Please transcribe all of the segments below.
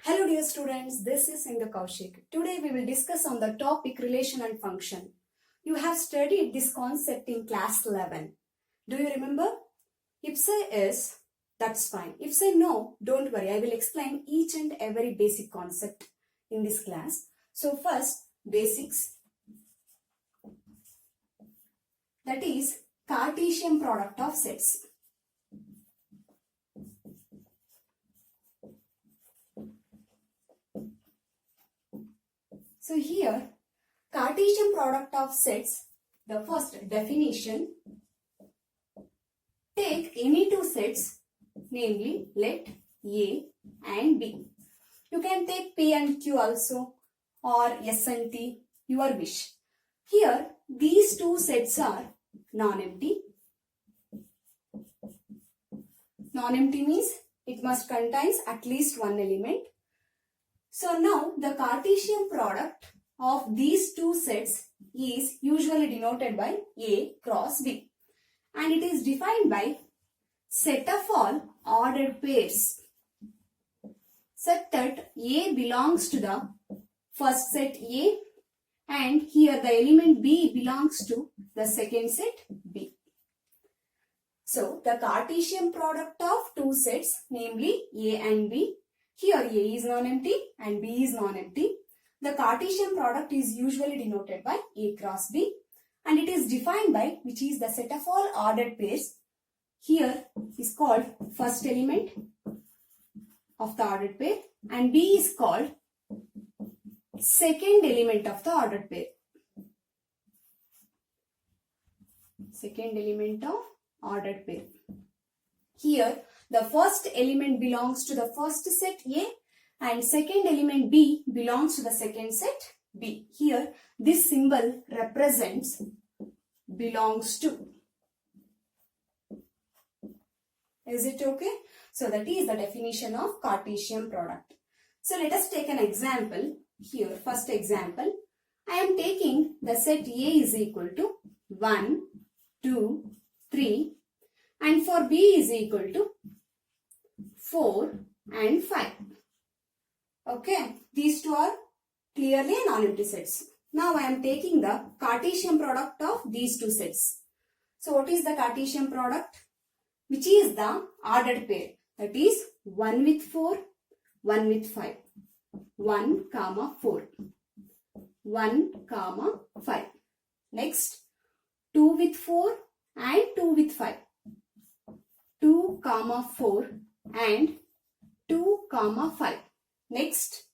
Hello dear students, this is Sindhu Kaushik. Today we will discuss on the topic relation and function. You have studied this concept in class 11. Do you remember? If say yes, that's fine. If say no, don't worry. I will explain each and every basic concept in this class. So first, basics. That is Cartesian product of sets. So here, Cartesian product of sets, the first definition, take any two sets, namely let A and B. You can take P and Q also, or S and T, your wish. Here, these two sets are non-empty. Non-empty means it must contain at least one element. So now the Cartesian product of these two sets is usually denoted by A cross B, and it is defined by set of all ordered pairs such that A belongs to the first set A and here the element B belongs to the second set B. So the Cartesian product of two sets, namely A and B, here A is non-empty and B is non-empty. The Cartesian product is usually denoted by A cross B and it is defined by which is the set of all ordered pairs. Here is called first element of the ordered pair and B is called second element of the ordered pair. Second element of ordered pair. Here the first element belongs to the first set A and second element B belongs to the second set B. Here this symbol represents belongs to. Is it okay? So that is the definition of Cartesian product. So let us take an example. Here first example, I am taking the set A is equal to 1, 2, 3 and for B is equal to 4 and 5. Okay, these two are clearly non-empty sets. Now I am taking the Cartesian product of these two sets. So what is the Cartesian product? Which is the ordered pair. That is 1 with 4, 1 with 5. 1, 4. 1, 5. Next 2 with 4 and 2 with 5. 2, 4 and 2, 5. Next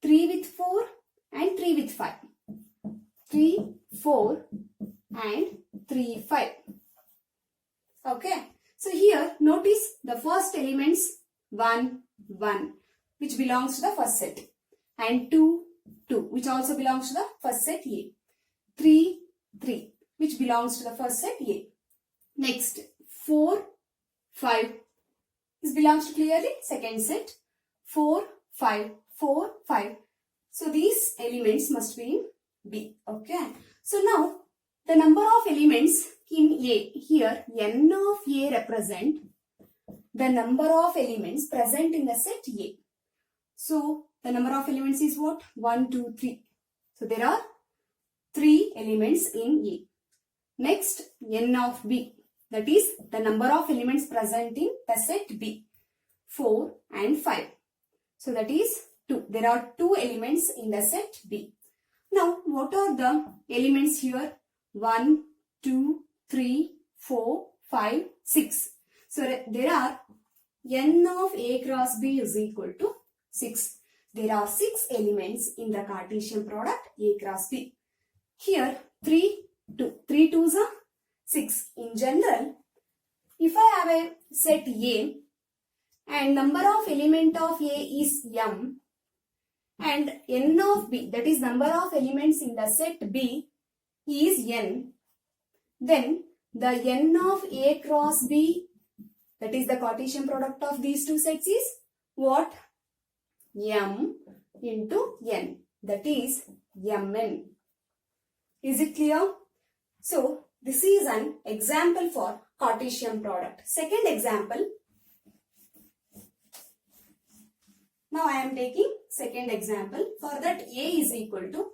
3 with 4 and 3 with 5. 3, 4 and 3, 5. Okay. So here notice the first elements 1, 1 which belongs to the first set and 2, 2 which also belongs to the first set A. 3, 3 which belongs to the first set A. Next 4, 5 this belongs to clearly second set. 4, 5, 4, 5. So these elements must be in B. Okay. So now the number of elements in A, here n of A represent the number of elements present in the set A. So the number of elements is what? 1, 2, 3. So there are 3 elements in A. Next n of B, that is the number of elements present in the set B. 4 and 5. So that is 2. There are 2 elements in the set B. Now what are the elements here? 1, 2, 3, 4, 5, 6. So there are n of A cross B is equal to 6. There are 6 elements in the Cartesian product A cross B. Here 3, 2. 3 2s are 6. In general, if I have a set A and number of element of A is m and n of B, that is number of elements in the set B is n, then the n of A cross B, that is the Cartesian product of these two sets is what? M into n, that is mn. Is it clear? So this is an example for Cartesian product. Second example, Now I am taking second example. For that A is equal to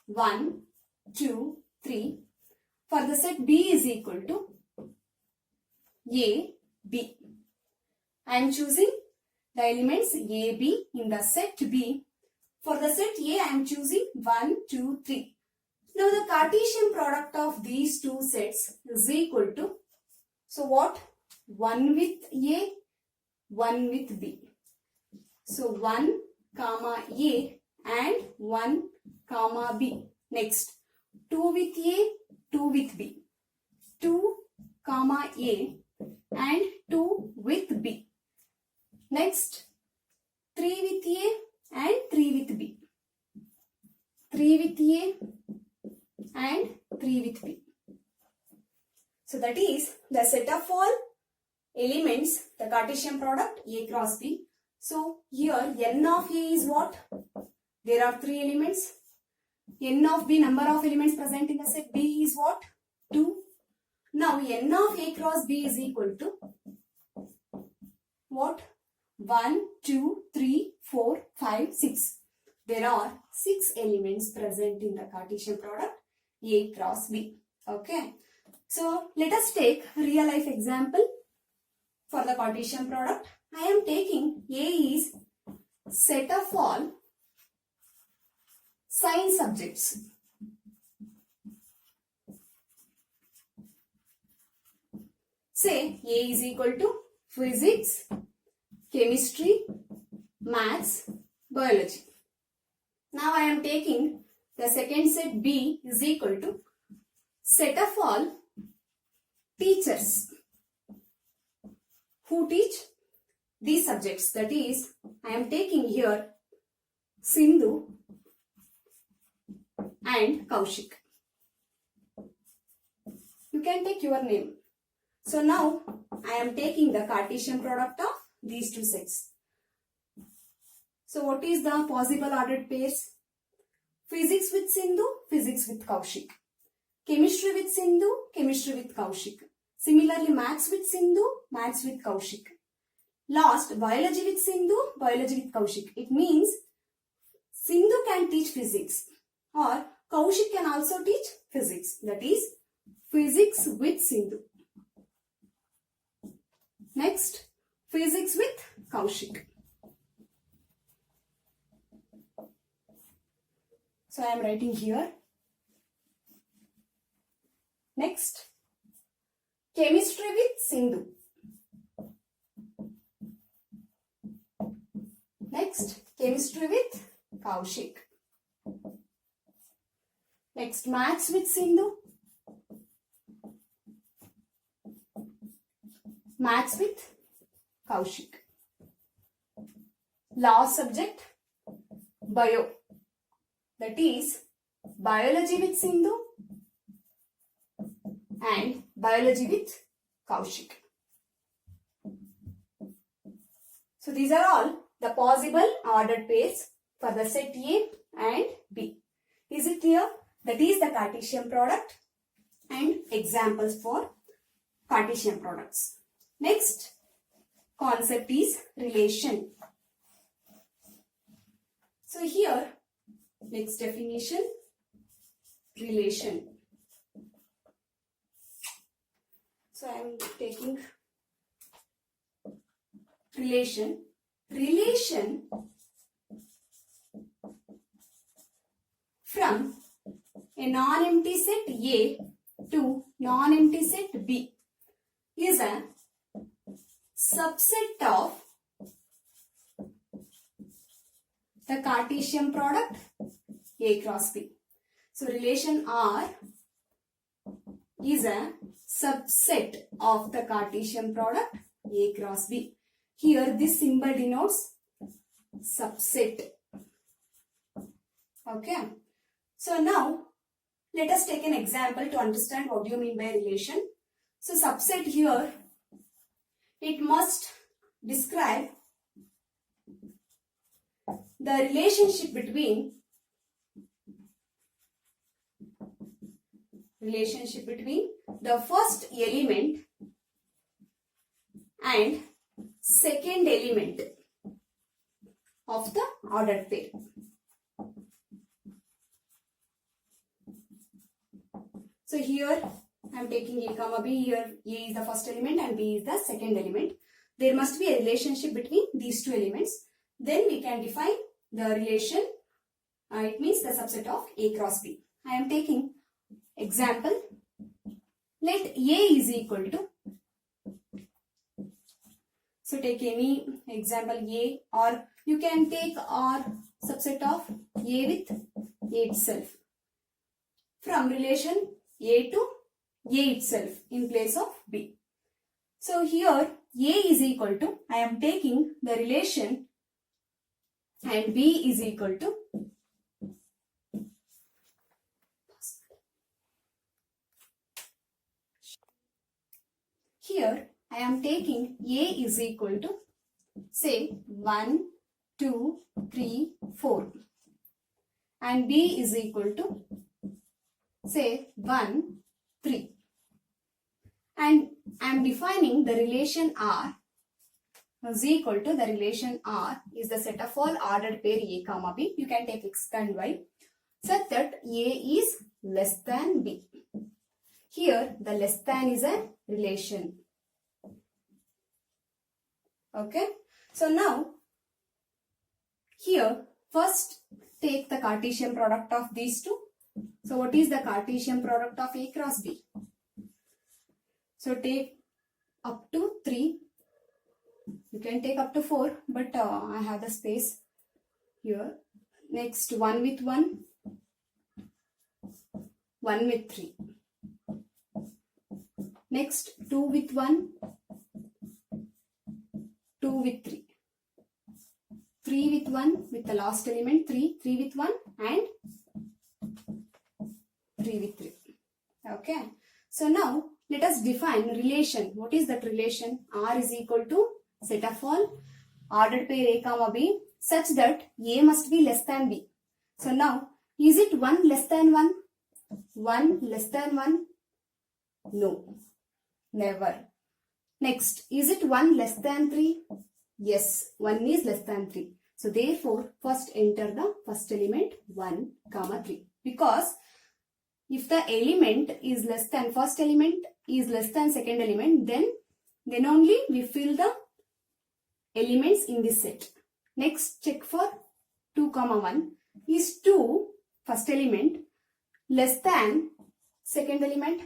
1, 2, 3. For the set B is equal to A, B. I am choosing the elements A, B in the set B. For the set A, I am choosing 1, 2, 3. Now the Cartesian product of these two sets is equal to, so what? 1 with A, 1 with B. So 1 comma A and 1 comma B. Next, 2 with A, 2 with B. 2 comma A and 2 with B. Next, 3 with A and 3 with B. 3 with A and 3 with B. So that is the set of all elements, the Cartesian product A cross B. So here n of A is what? There are 3 elements. N of B, number of elements present in the set B is what? 2. Now n of A cross B is equal to what? 1, 2, 3, 4, 5, 6. There are 6 elements present in the Cartesian product A cross B. Okay. So let us take real life example for the Cartesian product. I am taking A is set of all science subjects. Say A is equal to physics, chemistry, maths, biology. Now I am taking the second set B is equal to set of all teachers who teach these subjects. That is, I am taking here Sindhu and Kaushik. You can take your name. So now I am taking the Cartesian product of these two sets. So what is the possible ordered pairs? Physics with Sindhu, physics with Kaushik. Chemistry with Sindhu, chemistry with Kaushik. Similarly, maths with Sindhu, maths with Kaushik. Last, biology with Sindhu, biology with Kaushik. It means Sindhu can teach physics or Kaushik can also teach physics. That is, physics with Sindhu. Next, physics with Kaushik. So I am writing here. Next, chemistry with Sindhu. Next, chemistry with Kaushik. Next, maths with Sindhu. Maths with Kaushik. Last subject, bio. That is, biology with Sindhu and biology with Kaushik. So these are all the possible ordered pairs for the set A and B. Is it clear? That is the Cartesian product and examples for Cartesian products. Next concept is relation. So here, next definition, relation. So I am taking relation. Relation from a non-empty set A to non-empty set B is a subset of the Cartesian product A cross B. So relation R is a subset of the Cartesian product A cross B. Here this symbol denotes subset. Okay. So now let us take an example to understand what do you mean by relation. So subset here, it must describe the relationship between the first element and second element of the ordered pair. So here I am taking A comma B. Here A is the first element and B is the second element. There must be a relationship between these two elements. Then we can define the relation. It means the subset of A cross B. I am taking example. Let A is equal to, so take any example A, or you can take R subset of A with A itself. From relation A to A itself in place of B. So here A is equal to, I am taking the relation and B is equal to here I am taking A is equal to say 1, 2, 3, 4 and B is equal to say 1, 3 and I am defining the relation R is equal to, the relation R is the set of all ordered pair A comma B. You can take X and Y such that A is less than B. Here the less than is a relation. Okay. So now here first take the Cartesian product of these two. So what is the Cartesian product of A cross B? So take up to 3. You can take up to 4, but I have the space here. Next 1 with 1, 1 with 3. Next 2 with 1, 2 with 3. 3 with 1 with the last element 3, 3 with 1 and 3 with 3. Okay. So now let us define relation. What is that relation? R is equal to set of all ordered pair A comma B such that A must be less than B. So now is it 1 less than 1? 1 less than 1? No. Never. Next, is it 1 less than 3? Yes, 1 is less than 3. So therefore, first enter the first element 1, comma 3. Because if the element is less than, first element is less than second element, then only we fill the elements in this set. Next, check for 2, comma 1. Is 2, first element, less than second element?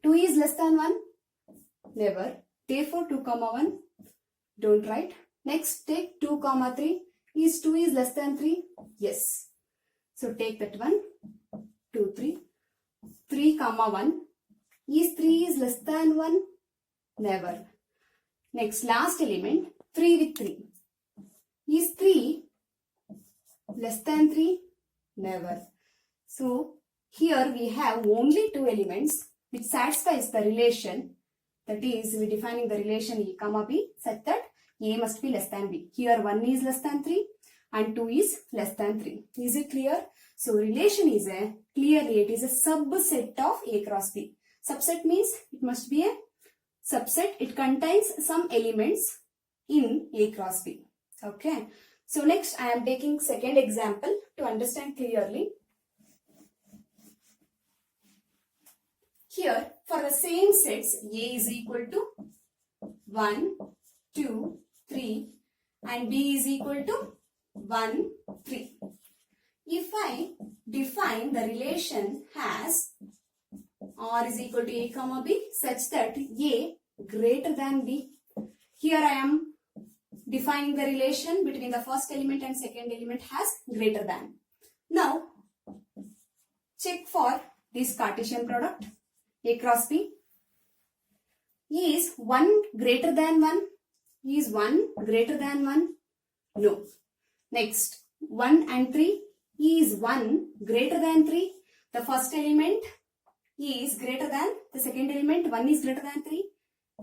2 is less than 1? Never. Therefore, 2, comma 1, don't write. Next, take 2, comma 3. Is 2 is less than 3? Yes. So, take that one. 2, 3. 3, comma 1. Is 3 is less than 1? Never. Next, last element, 3 with 3. Is 3 less than 3? Never. So, here we have only 2 elements which satisfies the relation. That is, we defining the relation A comma B such that A must be less than B. Here 1 is less than 3 and 2 is less than 3. Is it clear? So relation is clearly it is a subset of A cross B. Subset means it must be a subset. It contains some elements in A cross B. Okay. So next I am taking second example to understand clearly. Here, for the same sets, A is equal to 1, 2, 3 and B is equal to 1, 3. If I define the relation as R is equal to A comma B such that A greater than B. Here I am defining the relation between the first element and second element as greater than. Now, check for this Cartesian product. A cross B. Is 1 greater than 1? Is 1 greater than 1? No. Next, 1 and 3. Is 1 greater than 3? The first element is greater than the second element. 1 is greater than 3?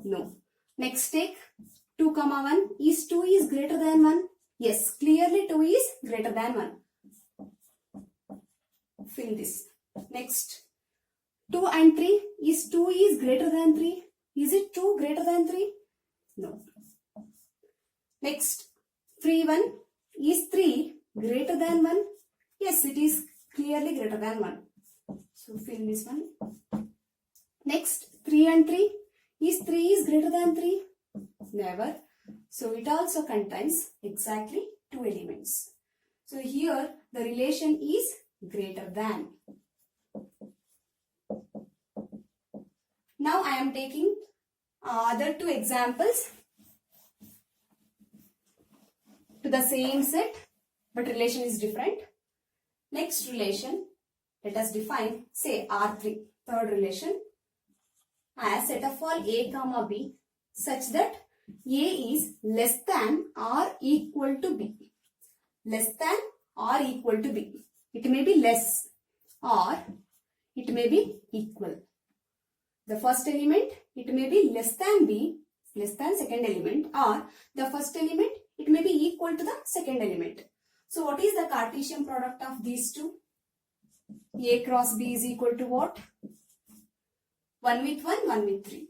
No. Next, take 2, comma 1. Is 2 is greater than 1? Yes, clearly 2 is greater than 1. Fill this. Next. 2 and 3, is 2 is greater than 3? Is it 2 greater than 3? No. Next, 3, 1. Is 3 greater than 1? Yes, it is clearly greater than 1. So fill this one. Next, 3 and 3. Is 3 is greater than 3? Never. So it also contains exactly 2 elements. So here the relation is greater than. Now I am taking other 2 examples to the same set, but relation is different. Next relation, let us define, say R3, third relation, as set of all A comma B such that A is less than or equal to B. Less than or equal to B. It may be less or it may be equal. The first element, it may be less than B, less than second element, or the first element, it may be equal to the second element. So what is the Cartesian product of these two? A cross B is equal to what? 1 with 1, 1 with 3.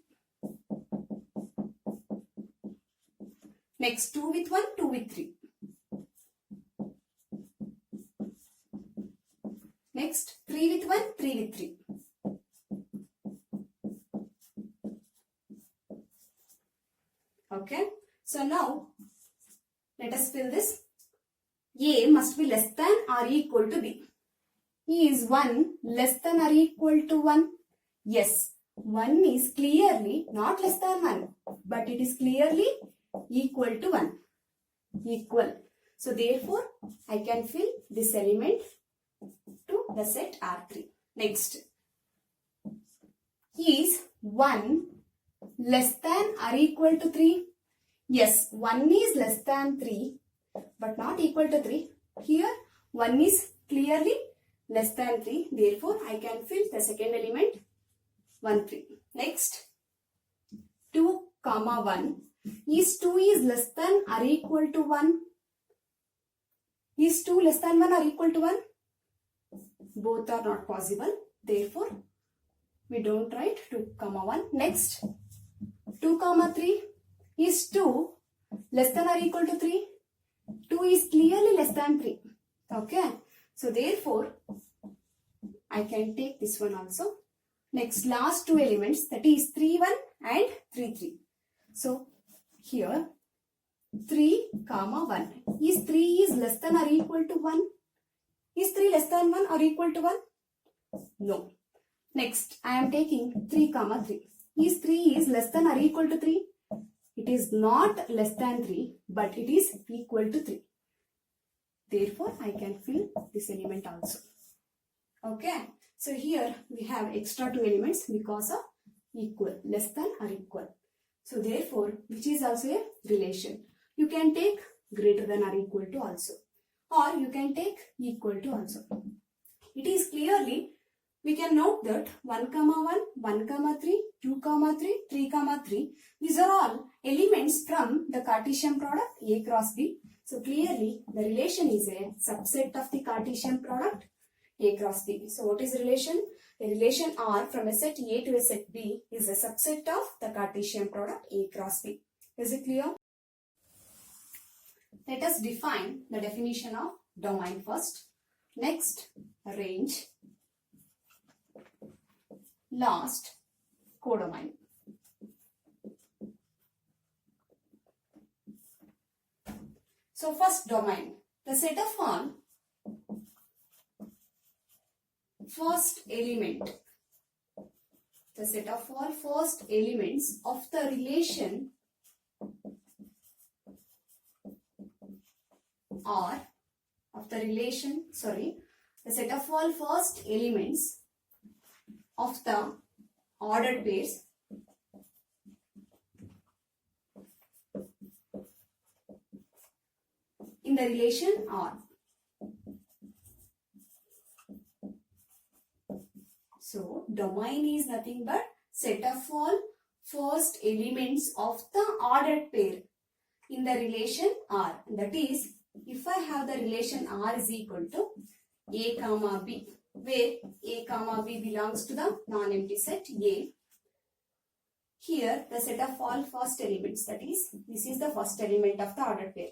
Next 2 with 1, 2 with 3. Next 3 with 1, 3 with 3. Okay. So now let us fill this. A must be less than or equal to B. Is 1 less than or equal to 1? Yes. 1 is clearly not less than 1, but it is clearly equal to 1. Equal. So therefore, I can fill this element to the set R3. Next. Is 1 less than or equal to 3? Yes, 1 is less than 3, but not equal to 3. Here, 1 is clearly less than 3. Therefore, I can fill the second element 1, 3. Next, 2, comma 1. Is 2 is less than or equal to 1? Is 2 less than 1 or equal to 1? Both are not possible. Therefore, we don't write 2, comma 1. Next, 2, comma 3. Is 2 less than or equal to 3? 2 is clearly less than 3. Okay. So therefore, I can take this one also. Next, last 2 elements, that is 3, 1 and 3, 3. So here 3, comma 1. Is 3 is less than or equal to 1? Is 3 less than 1 or equal to 1? No. Next, I am taking 3, comma 3. Is 3 is less than or equal to 3? It is not less than 3, but it is equal to 3. Therefore, I can fill this element also. Okay. So here we have extra 2 elements because of equal, less than or equal. So therefore, which is also a relation. You can take greater than or equal to also. Or you can take equal to also. It is clearly, we can note that 1, comma 1, 1, comma 3, 2, comma 3, 3, comma 3. These are all elements from the Cartesian product A cross B. So clearly, the relation is a subset of the Cartesian product A cross B. So what is relation? A relation R from a set A to a set B is a subset of the Cartesian product A cross B. Is it clear? Let us define the definition of domain first. Next, range. Last, codomain. So first domain, the set of all first element, the set of all first elements of the relation or of the relation, the set of all first elements of the ordered pairs in the relation R. So, domain is nothing but set of all first elements of the ordered pair in the relation R. That is, if I have the relation R is equal to A comma B, where A comma B belongs to the non-empty set A. Here, the set of all first elements, that is, this is the first element of the ordered pair.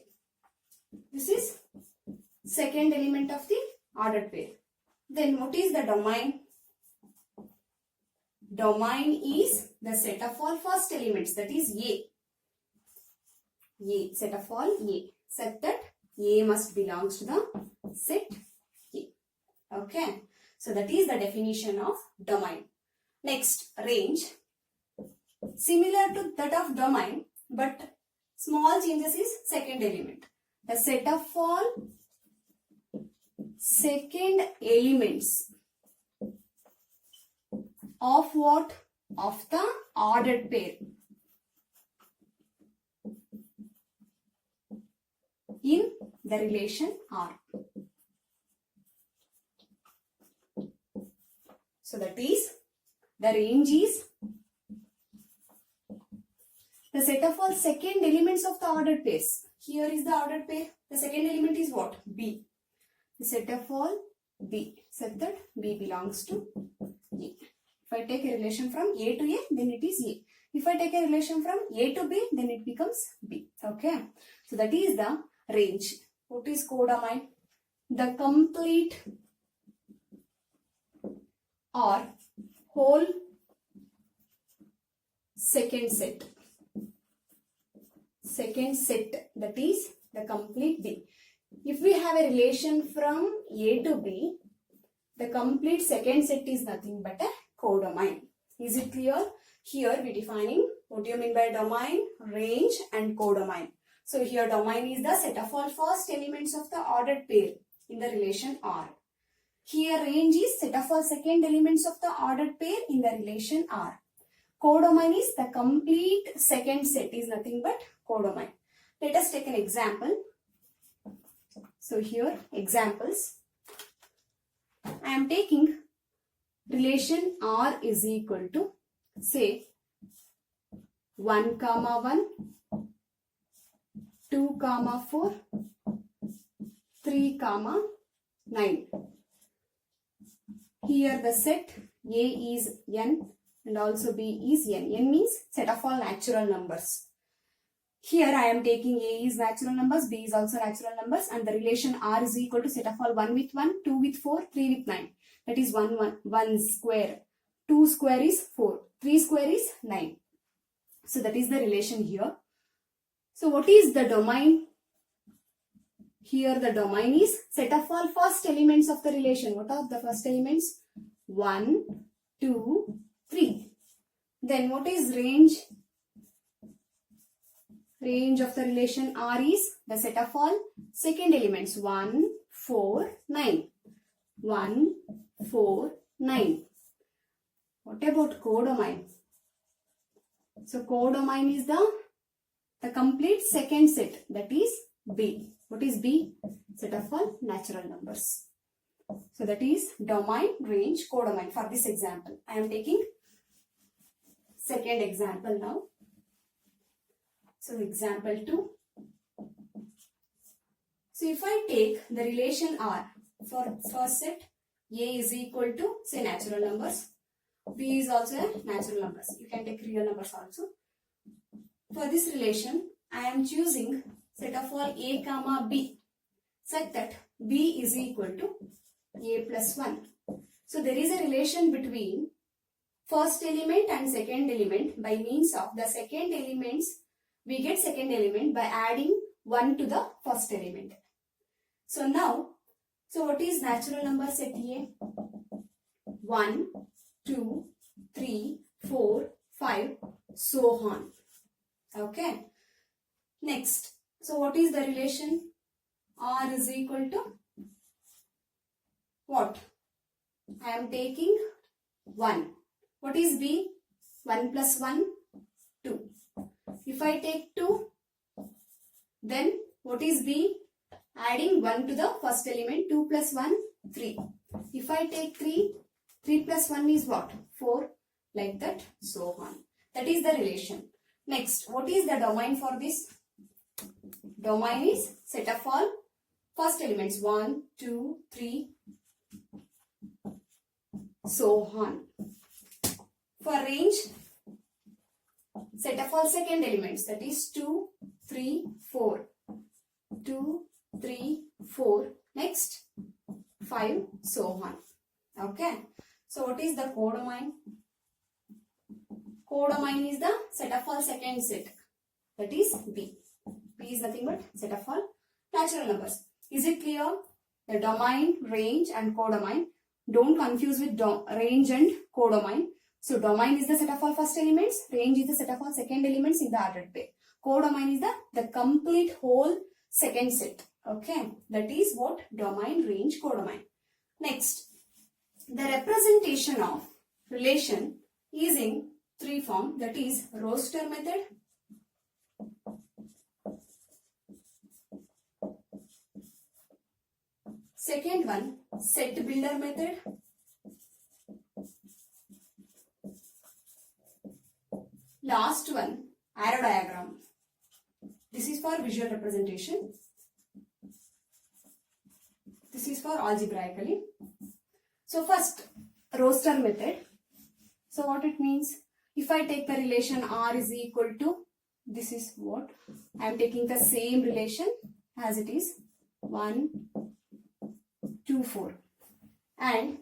This is second element of the ordered pair. Then what is the domain? Domain is the set of all first elements, that is A. A, set of all A. Set that A must belongs to the set A. Okay. So that is the definition of domain. Next, range. Similar to that of domain, but small changes is second element. The set of all second elements of what? Of the ordered pair in the relation R. So that is, the range is the set of all second elements of the ordered pairs. Here is the ordered pair. The second element is what? B. The set of all B. Set that B belongs to A. If I take a relation from A to A, then it is A. If I take a relation from A to B, then it becomes B. Okay. So that is the range. What is codomain? The complete or whole second set. Second set, that is the complete B. If we have a relation from A to B, the complete second set is nothing but a codomain. Is it clear? Here we defining what do you mean by domain, range and codomain. So here domain is the set of all first elements of the ordered pair in the relation R. Here range is set of all second elements of the ordered pair in the relation R. Codomain is the complete second set is nothing but codomain. Let us take an example. So here examples. I am taking relation R is equal to say 1, 1, 2, 4, 3, 9. Here the set A is n and also B is n. N means set of all natural numbers. Here I am taking A is natural numbers, B is also natural numbers, and the relation R is equal to set of all 1 with 1, 2 with 4, 3 with 9. That is 1 square. 2 square is 4. 3 square is 9. So that is the relation here. So what is the domain? Here the domain is set of all first elements of the relation. What are the first elements? 1, 2, 3. Then what is range? Range of the relation R is the set of all second elements 1, 4, 9. 1, 4, 9. What about codomain? So codomain is the complete second set, that is B. What is B? Set of all natural numbers. So that is domain, range, codomain. For this example, I am taking second example now. So example 2. So if I take the relation R for first set, A is equal to say natural numbers, B is also a natural numbers. You can take real numbers also. For this relation, I am choosing set of all A comma B such that B is equal to A plus 1. So there is a relation between first element and second element by means of the second elements. We get second element by adding 1 to the first element. So now, so what is natural number set A? 1, 2, 3, 4, 5, so on. Okay. Next, so what is the relation? R is equal to what? I am taking 1. What is B? 1 plus 1, 2. If I take 2, then what is B? Adding 1 to the first element, 2 plus 1, 3. If I take 3, 3 plus 1 is what? 4. Like that, so on. That is the relation. Next, what is the domain for this? Domain is set of all first elements, 1, 2, 3, so on. For range, set of all second elements, that is 2, 3, 4. 2, 3, 4, next 5, so on. Okay. So what is the codomain? Codomain is the set of all second set. That is B. B is nothing but set of all natural numbers. Is it clear? The domain, range and codomain. Don't confuse with range and codomain. So domain is the set of all first elements. Range is the set of all second elements in the ordered pair. Codomain is the complete whole second set. Okay. That is what domain, range, codomain. Next, the representation of relation is in 3 form. That is roster method, second one set builder method, last one arrow diagram. This is for visual representation. This is for algebraically. So first roster method. So what it means? If I take the relation R is equal to, this is what I am taking the same relation as it is 1, 2, 4 and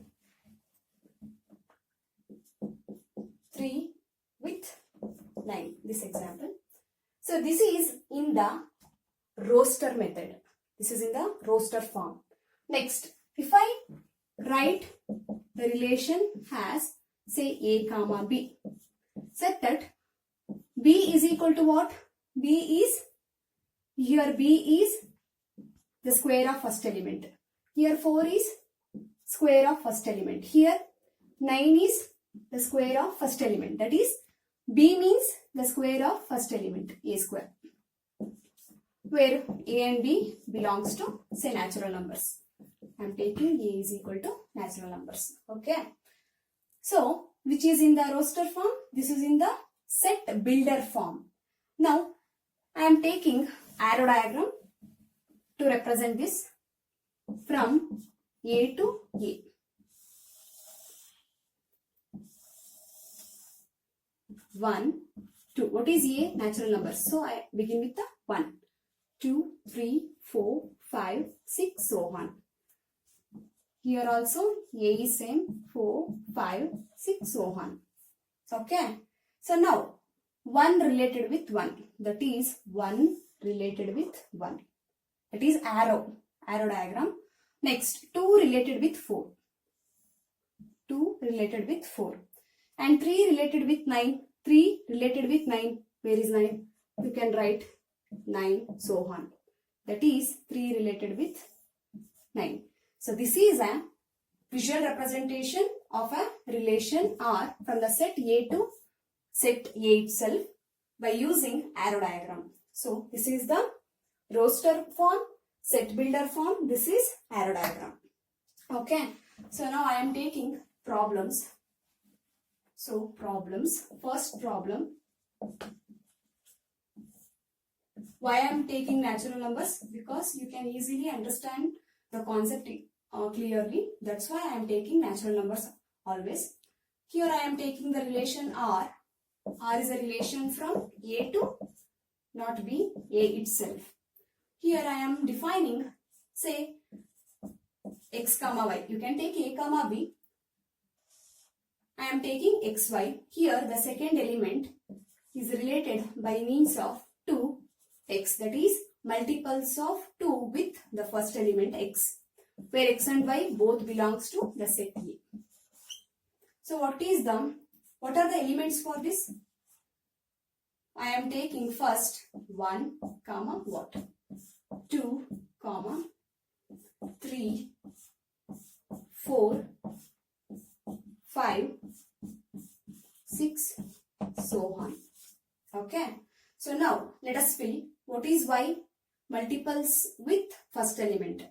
3 with 9. This example. So this is in the roster method. This is in the roster form. Next, if I write the relation as say A comma B, set that B is equal to what? B is, here B is the square of first element. Here 4 is square of first element. Here 9 is the square of first element. That is B means the square of first element, A square, where A and B belongs to say natural numbers. I am taking A is equal to natural numbers. Okay. So which is in the roster form? This is in the set builder form. Now I am taking arrow diagram to represent this from A to A. 1, 2. What is A? Natural numbers. So I begin with the 1, 2, 3, 4, 5, 6, so on. Here also A is same, 4, 5, 6, so on. Okay. So now 1 related with 1. That is 1 related with 1. That is arrow diagram. Next 2 related with 4. 2 related with 4. And 3 related with 9. 3 related with 9. Where is 9? You can write 9, so on. That is 3 related with 9. So this is a visual representation of a relation R from the set A to set A itself by using arrow diagram. So this is the roster form, set builder form. This is arrow diagram. Okay. So now I am taking problems. So problems. First problem. Why I am taking natural numbers? Because you can easily understand the concept clearly. That's why I am taking natural numbers always. Here I am taking the relation R. R is a relation from A to not B, A itself. Here I am defining say x comma y. You can take A comma B. I am taking xy. Here the second element is related by means of 2x, that is multiples of 2 with the first element x, where x and y both belongs to the set A. So what are the elements for this? I am taking first 1 comma what? 2 comma 3, 4, 5, 6, so on. Okay. So now let us fill. What is y? Multiples with first element.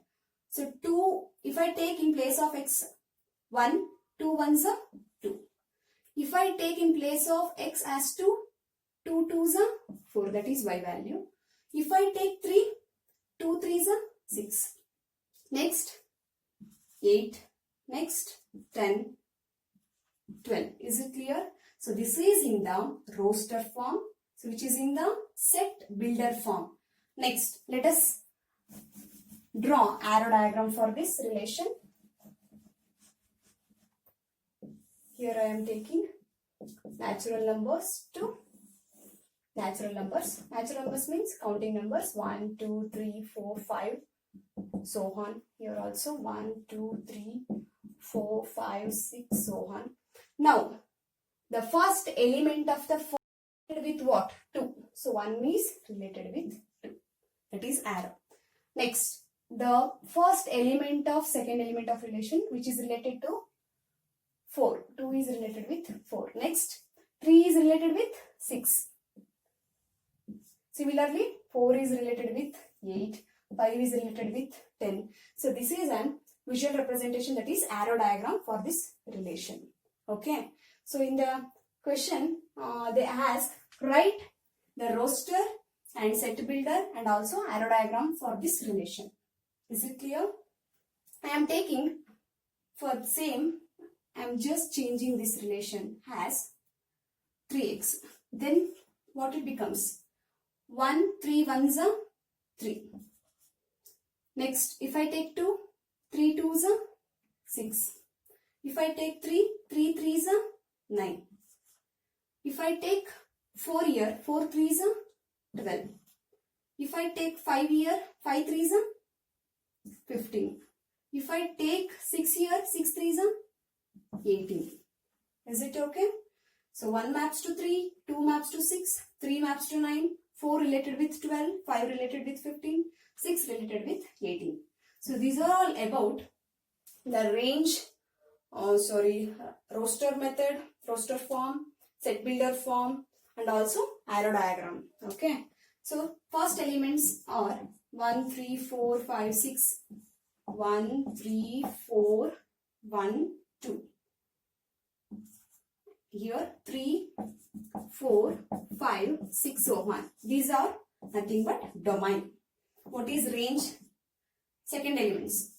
So 2, if I take in place of x 1, 2 ones are 2. If I take in place of x as 2, 2 twos are 4, that is y value. If I take 3, 2 threes are 6. Next 8, next 10, 12. Is it clear? So this is in the roster form, so which is in the set builder form. Next, let us draw arrow diagram for this relation. Here I am taking natural numbers to natural numbers. Natural numbers means counting numbers 1, 2, 3, 4, 5, so on. Here also 1, 2, 3, 4, 5, 6, so on. Now, the first element of the four with what? 2. So 1 is related with 2. That is arrow. Next, the first element of second element of relation which is related to 4. 2 is related with 4. Next, 3 is related with 6. Similarly, 4 is related with 8. 5 is related with 10. So this is an visual representation, that is arrow diagram for this relation. Okay. So in the question, they ask, write the roster and set builder and also arrow diagram for this relation. Is it clear? I am taking for the same, I am just changing this relation as 3x. Then what it becomes? 1, 3 ones are 3. Next, if I take 2, 3 twos are 6. If I take 3, 3 threes are 9. If I take 4 here, 4 threes are 12. If I take 5 here, 5 threes are 15. If I take 6 here, 6 threes are 18. Is it okay? So 1 maps to 3, 2 maps to 6, 3 maps to 9, 4 related with 12, 5 related with 15, 6 related with 18. So these are all about the range, roster method, roster form, set builder form, and also arrow diagram. Okay. So first elements are 1, 3, 4, 5, 6. 1, 3, 4, 1, 2. Here 3, 4, 5, 6, so on. These are nothing but domain. What is range? Second elements.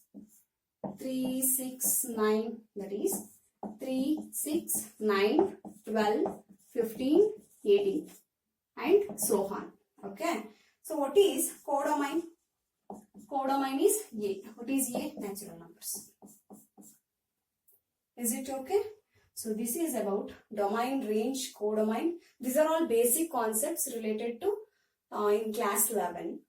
3, 6, 9, that is 3, 6, 9, 12, 15, 18 and so on. Okay. So what is codomain? Codomain is A. What is A? Natural numbers. Is it okay? So this is about domain, range, codomain. These are all basic concepts related to in class 11.